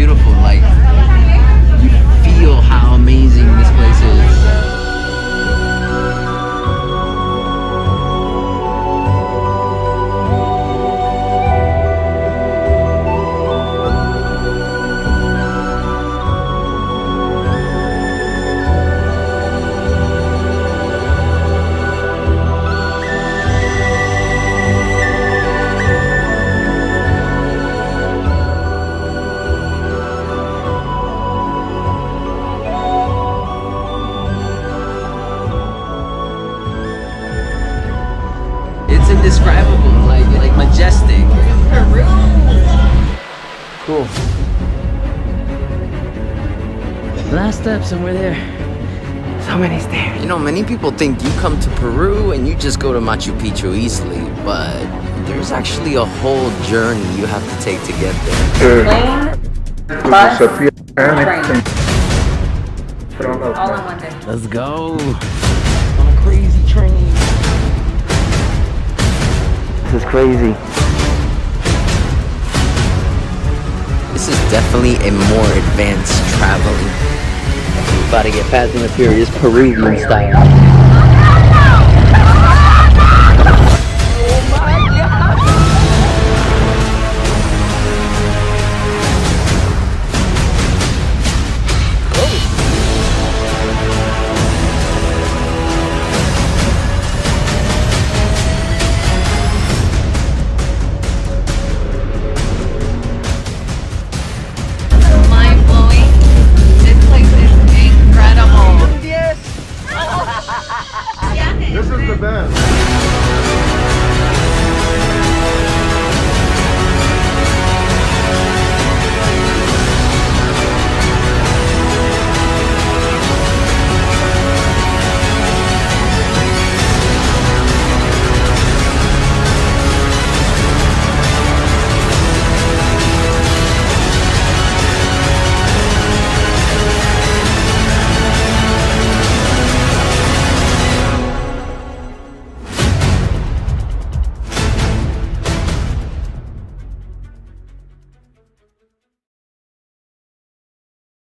beautiful. Like, you feel how amazing this place is. It's indescribable, like majestic. Peru. Cool. Last steps and we're there. So many stairs. You know, many people think you come to Peru and you just go to Machu Picchu easily, but there's actually a whole journey you have to take to get there. Plane, bus, train. All in one day. Let's go. On a crazy train. This is crazy. This is definitely a more advanced traveling. We're about to get Fast and the Furious Peruvian style.